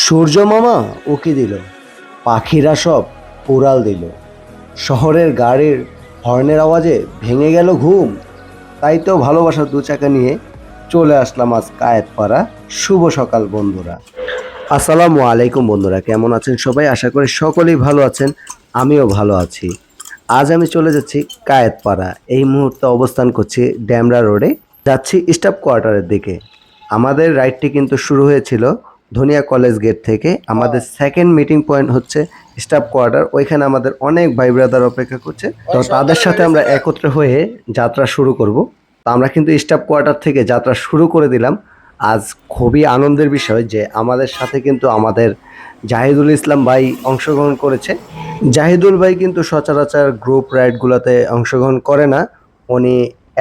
সূর্য মামা উকি দিল, পাখিরা সব উড়াল দিল, শহরের গাড়ির হর্নের আওয়াজে ভেঙে গেল ঘুম। তাই তো ভালোবাসার দু চাকা নিয়ে চলে আসলাম আজ কায়েতপাড়া। শুভ সকাল বন্ধুরা, আসসালামু আলাইকুম বন্ধুরা, কেমন আছেন সবাই? আশা করি সকলেই ভালো আছেন, আমিও ভালো আছি। আজ আমি চলে যাচ্ছি কায়েতপাড়া। এই মুহূর্তে অবস্থান করছি ড্যামরা রোডে, যাচ্ছি স্টাফ কোয়ার্টারের দিকে। আমাদের রাইডটি কিন্তু শুরু হয়েছিল ধনিয়া কলেজ গেট থেকে। আমাদের সেকেন্ড মিটিং পয়েন্ট হচ্ছে স্টাফ কোয়ার্টার। ওইখানে আমাদের অনেক ভাই ব্রাদার অপেক্ষা করছে, তো তাদের সাথে আমরা একত্রে হয়ে যাত্রা শুরু করব। তো আমরা কিন্তু স্টাফ কোয়ার্টার থেকে যাত্রা শুরু করে দিলাম। আজ খুবই আনন্দের বিষয় যে আমাদের সাথে কিন্তু আমাদের জাহিদুল ইসলাম ভাই অংশগ্রহণ করেছে। জাহিদুল ভাই কিন্তু সচরাচর গ্রুপ রাইডগুলোতে অংশগ্রহণ করে না, উনি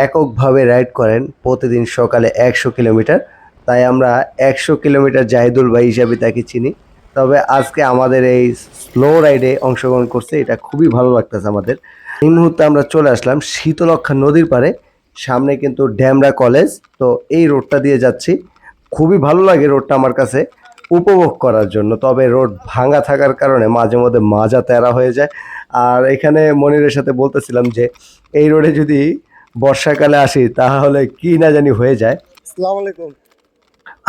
এককভাবে রাইড করেন প্রতিদিন সকালে 100 কিলোমিটার। তাই আমরা 100 কিলোমিটার জাহিদুল ভাই হিসাবে তাকে চিনি। তবে আজকে আমাদের এই স্লো রাইডে অংশগ্রহণ করছে, এটা খুবই ভালো লাগতেছে আমাদের। এই মুহূর্তে আমরা চলে আসলাম শীতলক্ষা নদীর পাড়ে, সামনে কিন্তু ড্যামরা কলেজ। তো এই রোডটা দিয়ে যাচ্ছি, খুবই ভালো লাগে রোডটা আমার কাছে উপভোগ করার জন্য। তবে রোড ভাঙা থাকার কারণে মাঝে মধ্যে মাজা তেরা হয়ে যায়। আর এখানে মনিরের সাথে বলতেছিলাম যে এই রোডে যদি বর্ষাকালে আসি তাহলে কি না জানি হয়ে যায়। আসসালামু আলাইকুম।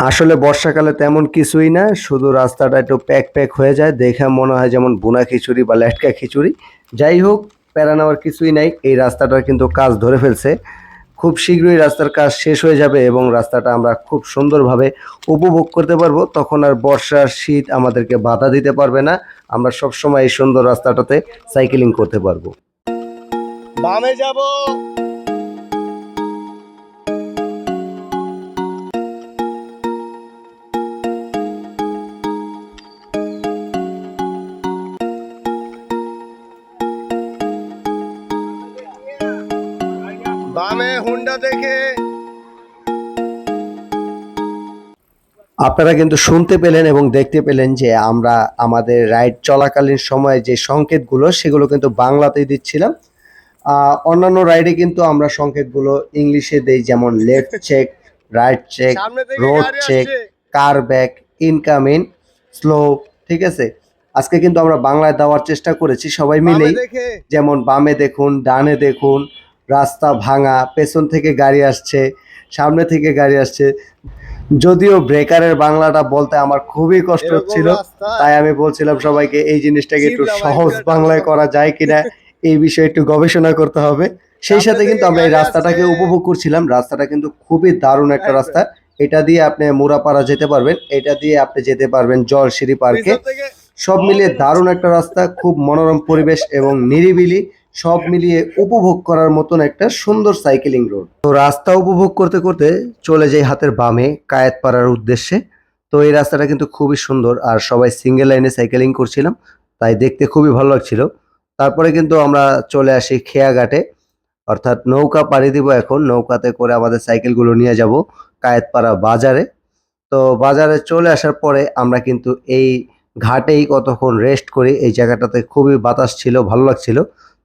আসলে বর্ষাকালে তেমন কিছুই না, শুধু রাস্তাটা একটু প্যাক প্যাক হয়ে যায়, দেখে মনে হয় যেমন বুনা খিচুড়ি বা লেটকা খিচুড়ি। যাই হোক, প্যারা নেওয়ার কিছুই নাই। এই রাস্তাটার কিন্তু কাজ ধরে ফেলছে, খুব শীঘ্রই রাস্তার কাজ শেষ হয়ে যাবে এবং রাস্তাটা আমরা খুব সুন্দরভাবে উপভোগ করতে পারবো। তখন আর বর্ষার শীত আমাদেরকে বাধা দিতে পারবে না, আমরা সবসময় এই সুন্দর রাস্তাটাতে সাইকেলিং করতে পারবো। বামে যাব। বামে হুন্ডা দেখে। আপনারা কিন্তু শুনতে পেলেন এবং দেখতে পেলেন যে আমরা আমাদের রাইড চলাকালীন সময়ে যে সংকেতগুলো সেগুলো কিন্তু বাংলাতেই দিচ্ছিলাম। অন্যান্য রাইডে কিন্তু আমরা সংকেতগুলো ইংলিশে দেই, যেমন লেফট চেক, রাইট চেক, সামনে থেকে রোড গাড়ি চেক, আসছে। কার ব্যাক, ইনকামিং, স্লো। ঠিক আছে, আজকে কিন্তু আমরা বাংলায় দেওয়ার চেষ্টা করেছি সবাই বামে মিলেই। দেখে। যেমন বামে দেখুন, ডানে দেখুন, রাস্তা ভাঙা, পেছন থেকে গাড়ি আসছে, সামনে থেকে গাড়ি আসছে। যদিও ব্রেকারের বাংলাটা বলতে আমার খুবই কষ্ট এরকম হচ্ছিল, রাস্তা। তাই আমি বলছিলাম সবাইকে এই জিনিসটাকে একটু চিবলা সহজ বাইকটা বাংলায় টানতাম। করা যায় কিনা, এই বিষয়ে একটু গবেষণা করতে হবে। সেই সামনে সাথে কিন্তু থেকে আমরা এই গাড়ি রাস্তাটাকে আসছে। উপভোগ করছিলাম। রাস্তাটা কিন্তু খুবই দারুণ একটা রাইট রাস্তা। এটা দিয়ে আপনি মুরাপাড়া যেতে পারবেন, এটা দিয়ে আপনি যেতে পারবেন জলসিঁড়ি পার্কে। পিছন থেকে। সব মিলিয়ে দারুণ একটা রাস্তা, খুব মনোরম পরিবেশ এবং নিরিবিলি, সব মিলিয়ে উপভোগ করার মতন একটা সুন্দর সাইকেলিং রোড। তো রাস্তা উপভোগ করতে করতে চলে যাই হাতের বামে কায়েতপাড়ার উদ্দেশ্যে। তো এই রাস্তাটা কিন্তু খুবই সুন্দর, আর সবাই সিঙ্গেল লাইনে সাইকেলিং করছিলাম, তাই দেখতে খুবই ভালো লাগছিল। তারপরে কিন্তু আমরা চলে আসি খেয়াঘাটে, অর্থাৎ নৌকা পাড়ি দিব এখন। নৌকাতে করে আমাদের সাইকেলগুলো নিয়ে যাব কায়েতপাড়া বাজারে। তো বাজারে চলে আসার পরে আমরা কিন্তু এই ঘাটেই কতক্ষণ রেস্ট করি। এই জায়গাটাতে খুবই বাতাস ছিল, ভালো লাগছিল।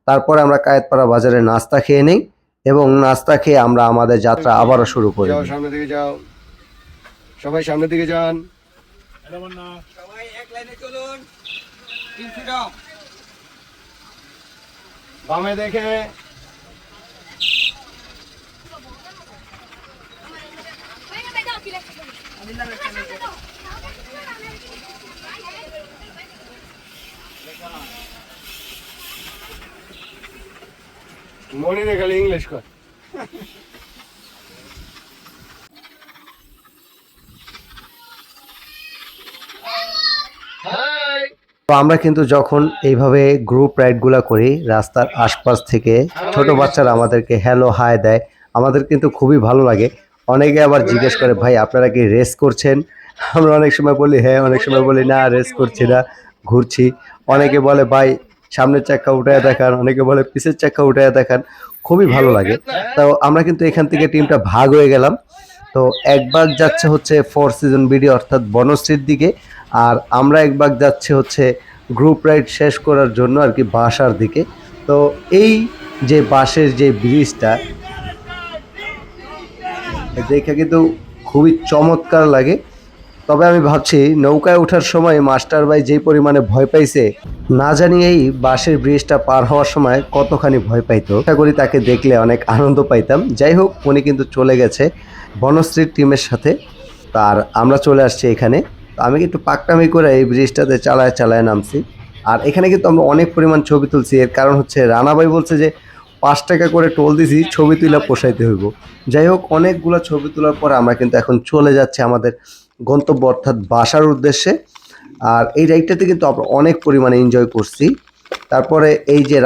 তারপরে আমরা কায়েতপাড়া বাজারে নাস্তা খেয়ে নেই এবং নাস্তা খেয়ে আমরা আমাদের যাত্রা আবারও শুরু করি। যাও, সামনে দিকে যাও। সবাই সামনের দিকে যান। সবাই এক লাইনে চলুন। 3 ফ্রিডম। বামে দেখে। মনে খালি ইংলিশ কর। হাই। তো আমরা কিন্তু যখন এইভাবে গ্রুপ রাইডগুলো করি, রাস্তার আশপাশ থেকে ছোট বাচ্চারা আমাদেরকে হ্যালো হাই দেয়, আমাদের কিন্তু খুবই ভালো লাগে। অনেকে আবার জিজ্ঞেস করে, ভাই আপনারা কি রেস করছেন? আমরা অনেক সময় বলি হ্যাঁ, অনেক সময় বলি না, রেস করছি না, ঘুরছি। অনেকে বলে ভাই সামনের চাক্কা উঠায় দেখান, অনেকে বলে পিছের চাক্কা উঠায় দেখান, খুবই ভালো লাগে। তো আমরা কিন্তু এখান থেকে টিমটা ভাগ হয়ে গেলাম। তো এক ভাগ যাচ্ছে হচ্ছে ফোর সিজন বিডি অর্থাৎ বনশ্রীর দিকে, আর আমরা এক ভাগ যাচ্ছে হচ্ছে গ্রুপ রাইড শেষ করার জন্য আর কি বাসার দিকে। তো এই যে বাঁশের যে ব্রিজটা দেখে কিন্তু খুবই চমৎকার লাগে। তবে আমি ভাবছি নৌকায় ওঠার সময় মাস্টার ভাই যেই পরিমাণে ভয় পাইছে, না জানি এই বাঁশের ব্রিজটা পার হওয়ার সময় কতখানি ভয় পাইতো। আশা করি তাকে দেখলে অনেক আনন্দ পাইতাম। যাই হোক, উনি কিন্তু চলে গেছে বনশ্রীর টিমের সাথে। তার আমরা চলে আসছি এখানে। তো আমি একটু পাকনামি করে এই ব্রিজটাতে চালায় চালায় নামছি। আর এখানে কিন্তু আমরা অনেক পরিমাণ ছবি তুলছি। এর কারণ হচ্ছে রানা ভাই বলছে যে 5 টাকা করে টোল দিছি, ছবি তুলে পোষাইতে হইব। যাই হোক, অনেকগুলো ছবি তোলার পর আমরা কিন্তু এখন চলে যাচ্ছি আমাদের গন্তব্য অর্থাৎ বাসার উদ্দেশ্যে। আর এই রাইডটাতে কিন্তু আমরা অনেক পরিমাণে এনজয় করছি। তারপরে এই যে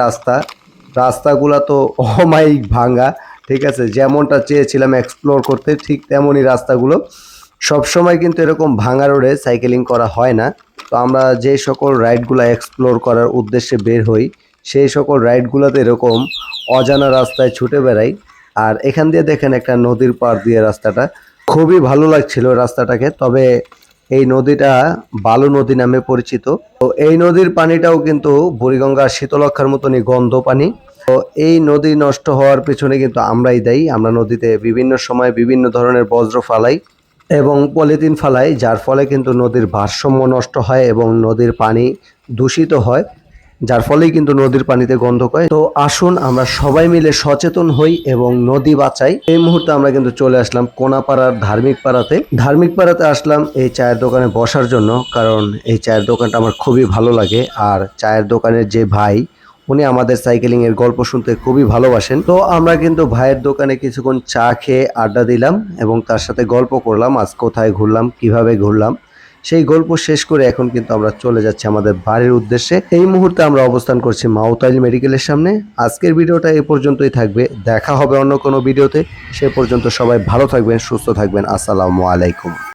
রাস্তাগুলো তো অমায়িক ভাঙা, ঠিক আছে, যেমনটা চেয়েছিলাম এক্সপ্লোর করতে ঠিক তেমনই রাস্তাগুলো। সবসময় কিন্তু এরকম ভাঙা রোডে সাইকেলিং করা হয় না। তো আমরা যে সকল রাইডগুলো এক্সপ্লোর করার উদ্দেশ্যে বের হই, সেই সকল রাইডগুলোতে এরকম অজানা রাস্তায় ছুটে বেড়াই। আর এখান দিয়ে দেখেন একটা নদীর পাড় দিয়ে রাস্তাটা, খুবই ভালো লাগছিল রাস্তাটাকে। তবে এই নদীটা বালু নদী নামে পরিচিত। তো এই নদীর পানিটাও কিন্তু বুড়িগঙ্গার শীতলক্ষার মতনই গন্ধ পানি। তো এই নদী নষ্ট হওয়ার পিছনে কিন্তু আমরাই দায়ী। আমরা নদীতে বিভিন্ন সময় বিভিন্ন ধরনের বজ্র ফালাই এবং পলিথিন ফালাই, যার ফলে কিন্তু নদীর ভারসাম্য নষ্ট হয় এবং নদীর পানি দূষিত হয়, যার ফলেই কিন্তু নদীর পানিতে গন্ধ হয়। তো আসুন আমরা সবাই মিলে সচেতন হই এবং নদী বাঁচাই। এই মুহূর্তে আমরা কিন্তু চলে আসলাম কোনাপাড়ার ধার্মিক পাড়াতে আসলাম এই চায়ের দোকানে বসার জন্য, কারণ এই চায়ের দোকানটা আমার খুবই ভালো লাগে। আর চায়ের দোকানের যে ভাই, উনি আমাদের সাইকেলিং এর গল্প শুনতে খুবই ভালোবাসেন। তো আমরা কিন্তু ভাইয়ের দোকানে কিছুক্ষণ চা খেয়ে আড্ডা দিলাম এবং তার সাথে গল্প করলাম, আজ কোথায় ঘুরলাম, কিভাবে ঘুরলাম। সেই গল্প শেষ করে এখন কিন্তু আমরা চলে যাচ্ছি আমাদের বাড়ির উদ্দেশ্যে। এই মুহূর্তে আমরা অবস্থান করছি মাউতাইল মেডিকেলের সামনে। আজকের ভিডিওটা এ পর্যন্তই থাকবে, দেখা হবে অন্য কোনো ভিডিওতে। সে পর্যন্ত সবাই ভালো থাকবেন, সুস্থ থাকবেন। আসসালামু আলাইকুম।